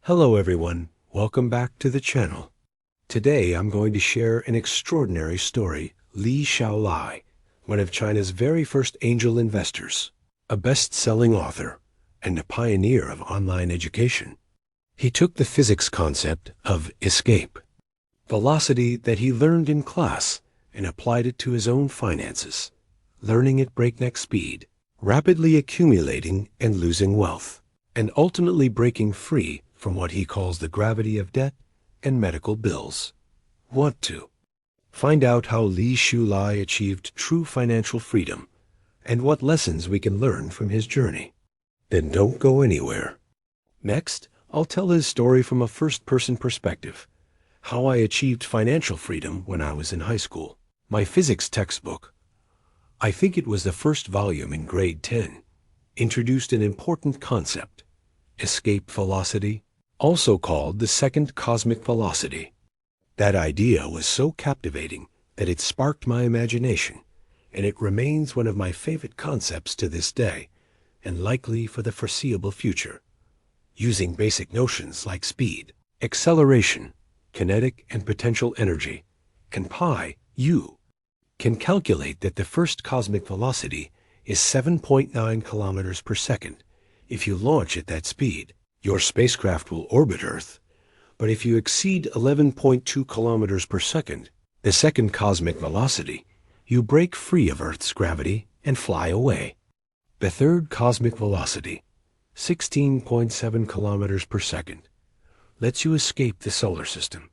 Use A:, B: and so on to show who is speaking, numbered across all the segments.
A: Hello everyone, welcome back to the channel. Today I'm going to share an extraordinary story, Li Xiaolai, one of China's very first angel investors, a best-selling author, and a pioneer of online education. He took the physics concept of escape, velocity that he learned in class, and applied it to his own finances, learning at breakneck speed, rapidly accumulating and losing wealth, and ultimately breaking free from what he calls the gravity of debt and medical bills. Want to find out how Li Xiaolai achieved true financial freedom and what lessons we can learn from his journey? Then don't go anywhere. Next, I'll tell his story from a first-person perspective, how I achieved financial freedom when I was in high school. My physics textbook, I think it was the first volume in grade 10, introduced an important concept, escape velocity, also called the second cosmic velocity. That idea was so captivating that it sparked my imagination, and it remains one of my favorite concepts to this day, and likely for the foreseeable future. Using basic notions like speed, acceleration, kinetic and potential energy, u can calculate that the first cosmic velocity is 7.9 kilometers per second. If you launch at that speed, your spacecraft will orbit Earth, but if you exceed 11.2 kilometers per second, the second cosmic velocity, you break free of Earth's gravity and fly away. The third cosmic velocity, 16.7 kilometers per second, lets you escape the solar system,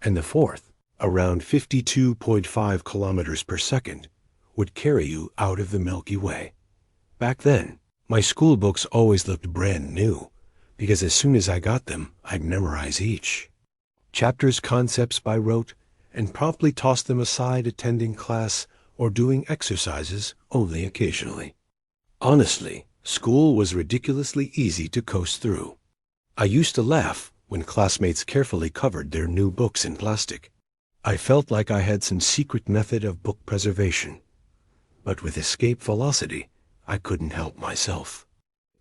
A: and the fourth, around 52.5 kilometers per second, would carry you out of the Milky Way. Back then, my school books always looked brand new, because as soon as I got them, I'd memorize each chapter's concepts by rote and promptly toss them aside attending class or doing exercises only occasionally. Honestly, school was ridiculously easy to coast through. I used to laugh when classmates carefully covered their new books in plastic. I felt like I had some secret method of book preservation. But with escape velocity, I couldn't help myself.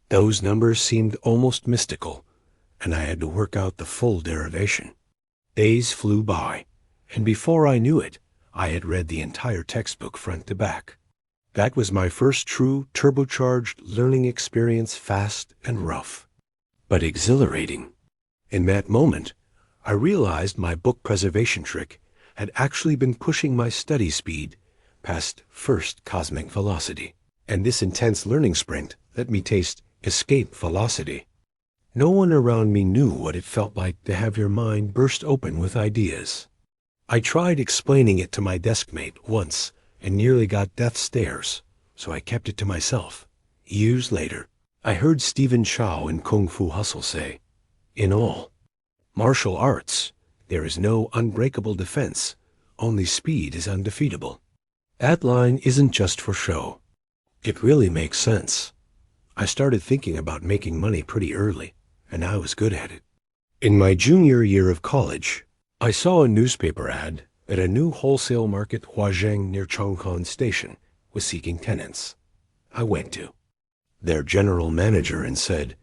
A: Those numbers seemed almost mystical, and I had to work out the full derivation. Days flew by, and before I knew it, I had read the entire textbook front to back. That was my first true turbocharged learning experience, fast and rough, but exhilarating. In that moment, I realized my book preservation trick had actually been pushing my study speed past first cosmic velocity, and this intense learning sprint let me taste escape velocity. No one around me knew what it felt like to have your mind burst open with ideas. I tried explaining it to my deskmate once and nearly got death stares, so I kept it to myself. Years later, I heard Stephen Chow in Kung Fu Hustle say, "In all martial arts, there is no unbreakable defense, only speed is undefeatable." That line isn't just for show. It really makes sense. I started thinking about making money pretty early, and I was good at it. In my junior year of college, I saw a newspaper ad that a new wholesale market Huazheng near Chongqing Station was seeking tenants. I went to their general manager and said,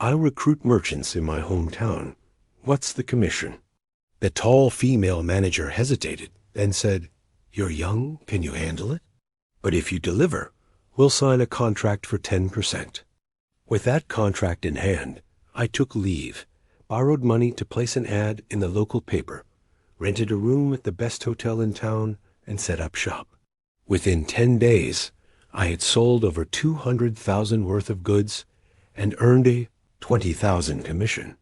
A: "I'll recruit merchants in my hometown. What's the commission?" The tall female manager hesitated, then said, "You're young, can you handle it? But if you deliver, we'll sign a contract for 10%. With that contract in hand, I took leave, borrowed money to place an ad in the local paper, rented a room at the best hotel in town, and set up shop. Within 10 days, I had sold over 200,000 worth of goods and earned a 20,000 commission.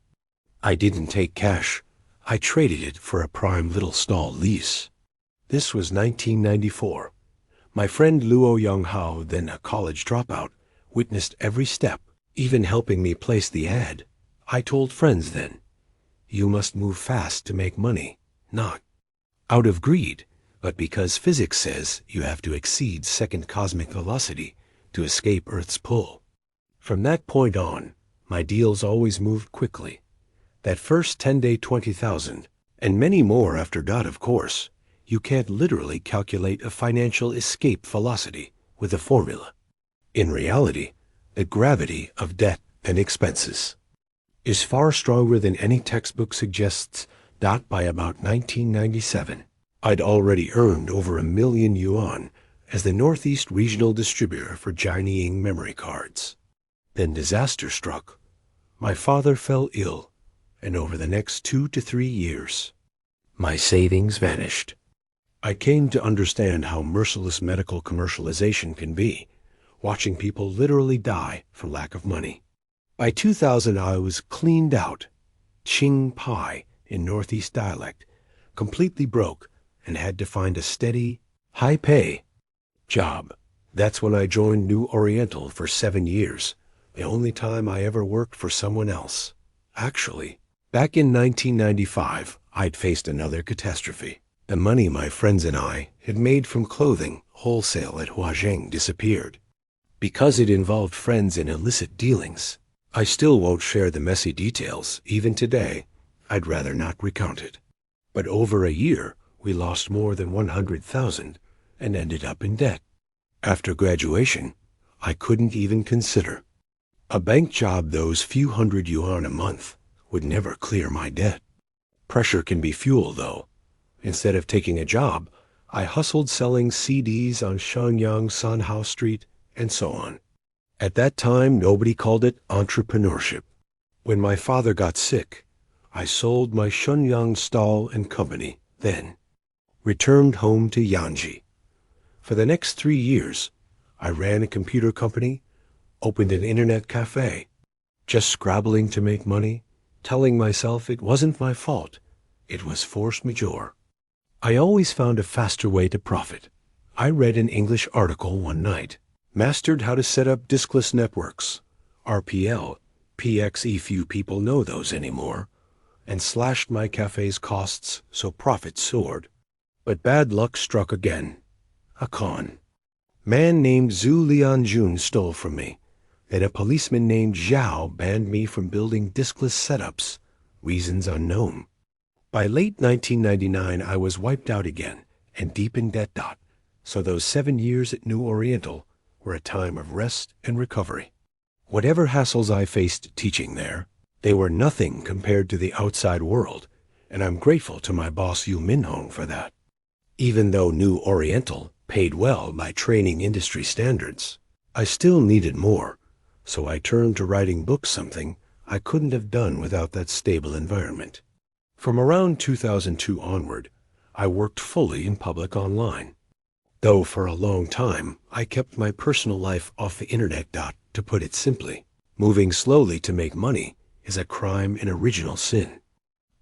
A: I didn't take cash. I traded it for a prime little stall lease. This was 1994. My friend Luo Yonghao, then a college dropout, witnessed every step, even helping me place the ad. I told friends then, "You must move fast to make money, not out of greed, but because physics says you have to exceed second cosmic velocity to escape Earth's pull." From that point on, my deals always moved quickly. That first 10-day 20,000, and many more after that, of course. You can't literally calculate a financial escape velocity with a formula. In reality, the gravity of debt and expenses. is far stronger than any textbook suggests. By about 1997, I'd already earned over 1 million yuan as the Northeast regional distributor for Jining memory cards. Then disaster struck. My father fell ill, and over the next 2 to 3 years, my savings vanished. I came to understand how merciless medical commercialization can be, watching people literally die for lack of money. By 2000, I was cleaned out, Qing Pai in Northeast dialect, completely broke, and had to find a steady, high-pay job. That's when I joined New Oriental for 7 years, the only time I ever worked for someone else. Actually, back in 1995, I'd faced another catastrophe. The money my friends and I had made from clothing wholesale at Huazheng disappeared. Because it involved friends in illicit dealings, I still won't share the messy details, even today. I'd rather not recount it. But over a year, we lost more than 100,000 and ended up in debt. After graduation, I couldn't even consider a bank job. Those few hundred yuan a month would never clear my debt. Pressure can be fuel, though. Instead of taking a job, I hustled selling CDs on Shenyang Sanhao Street and so on. At that time, nobody called it entrepreneurship. When my father got sick, I sold my Shenyang stall and company, then returned home to Yanji. For the next 3 years, I ran a computer company, opened an internet cafe, just scrabbling to make money, telling myself it wasn't my fault, it was force majeure. I always found a faster way to profit. I read an English article one night, mastered how to set up diskless networks, RPL, PXE. Few people know those anymore, and slashed my cafe's costs so profits soared. But bad luck struck again. A con man named Zhu Lianjun stole from me, and a policeman named Zhao banned me from building diskless setups, reasons unknown. By late 1999, I was wiped out again and deep in debt. So those 7 years at New Oriental were a time of rest and recovery. Whatever hassles I faced teaching there, they were nothing compared to the outside world, and I'm grateful to my boss Yu Minhong for that. Even though New Oriental paid well by training industry standards, I still needed more, so I turned to writing books, something I couldn't have done without that stable environment. From around 2002 onward, I worked fully in public online. Though for a long time, I kept my personal life off the internet. To put it simply, moving slowly to make money is a crime in original sin.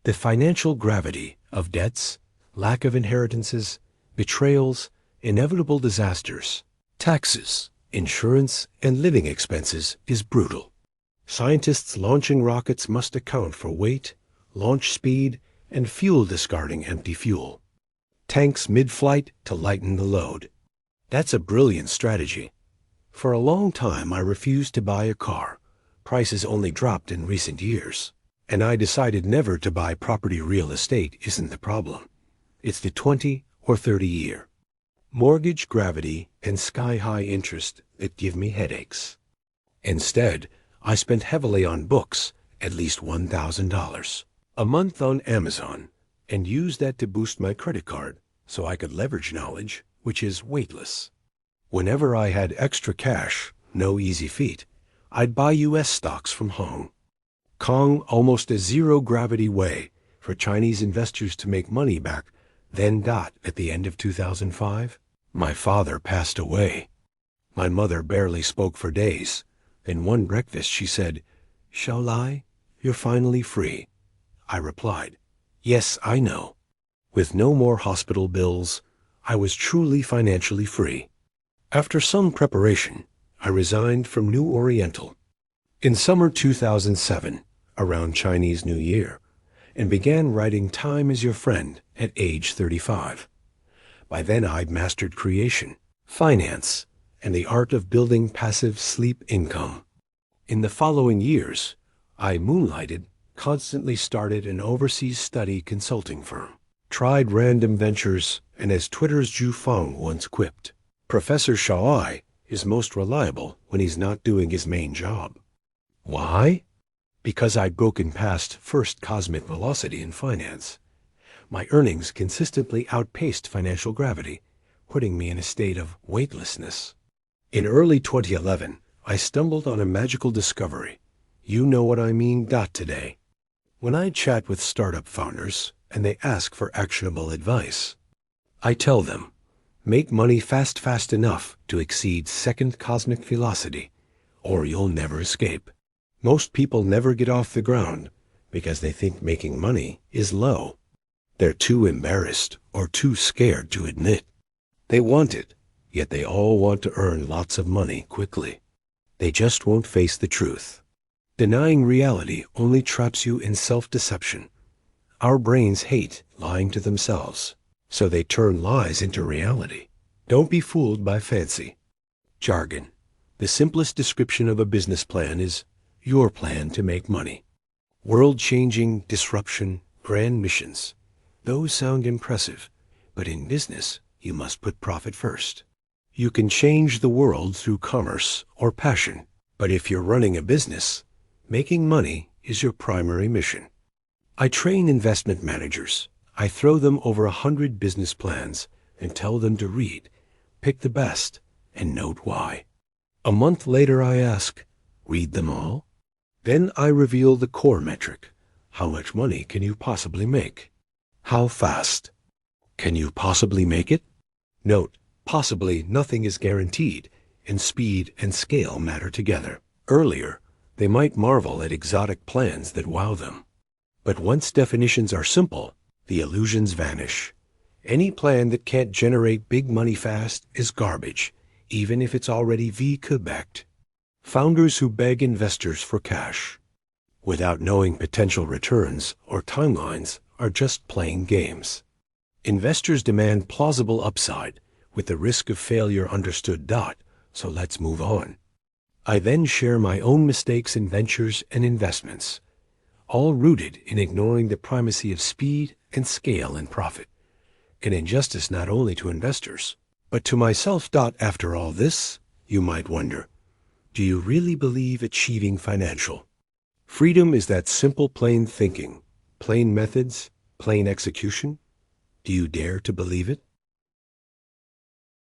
A: The financial gravity of debts, lack of inheritances, betrayals, inevitable disasters, taxes, insurance, and living expenses is brutal. Scientists launching rockets must account for weight, launch speed, and fuel discarding empty fuel. Tanks mid-flight to lighten the load. That's a brilliant strategy. For a long time, I refused to buy a car. Prices only dropped in recent years. And I decided never to buy property. Real estate isn't the problem. It's the 20 or 30 year mortgage gravity and sky-high interest that give me headaches. Instead, I spent heavily on books, at least $1,000 a month on Amazon, and used that to boost my credit card so I could leverage knowledge, which is weightless. Whenever I had extra cash, no easy feat, I'd buy U.S. stocks from Hong Kong, almost a zero-gravity way for Chinese investors to make money back. Then, at the end of 2005, my father passed away. My mother barely spoke for days. In one breakfast, she said, "Xiaolai, you're finally free." I replied, "Yes, I know." With no more hospital bills, I was truly financially free. After some preparation, I resigned from New Oriental in summer 2007, around Chinese New Year, and began writing Time is Your Friend at age 35. By then, I'd mastered creation, finance, and the art of building passive sleep income. In the following years, I moonlighted, constantly started an overseas study consulting firm, tried random ventures, and as Twitter's Zhu Feng once quipped, Professor Xiaolai is most reliable when he's not doing his main job. Why? Because I'd broken past first cosmic velocity in finance, my earnings consistently outpaced financial gravity, putting me in a state of weightlessness. In early 2011, I stumbled on a magical discovery. You know what I mean today. When I chat with startup founders and they ask for actionable advice, I tell them, make money fast enough to exceed second cosmic velocity, or you'll never escape. Most people never get off the ground because they think making money is low. They're too embarrassed or too scared to admit. They want it, yet they all want to earn lots of money quickly. They just won't face the truth. Denying reality only traps you in self-deception. Our brains hate lying to themselves, so they turn lies into reality. Don't be fooled by fancy jargon. The simplest description of a business plan is your plan to make money. World-changing, disruption, grand missions. Those sound impressive, but in business, you must put profit first. You can change the world through commerce or passion, but if you're running a business, making money is your primary mission. I train investment managers. I throw them over 100 business plans and tell them to read, pick the best, and note why. A month later I ask, read them all? Then I reveal the core metric. How much money can you possibly make? How fast? Can you possibly make it? Note, possibly nothing is guaranteed, and speed and scale matter together. Earlier, they might marvel at exotic plans that wow them. But once definitions are simple, the illusions vanish. Any plan that can't generate big money fast is garbage, even if it's already VC-backed. Founders who beg investors for cash without knowing potential returns or timelines are just playing games. Investors demand plausible upside with the risk of failure understood. So let's move on. I then share my own mistakes in ventures and investments, all rooted in ignoring the primacy of speed and scale and profit. An injustice not only to investors, but to myself. After all this, you might wonder, do you really believe achieving financial freedom is that simple, plain thinking, plain methods, plain execution? Do you dare to believe it?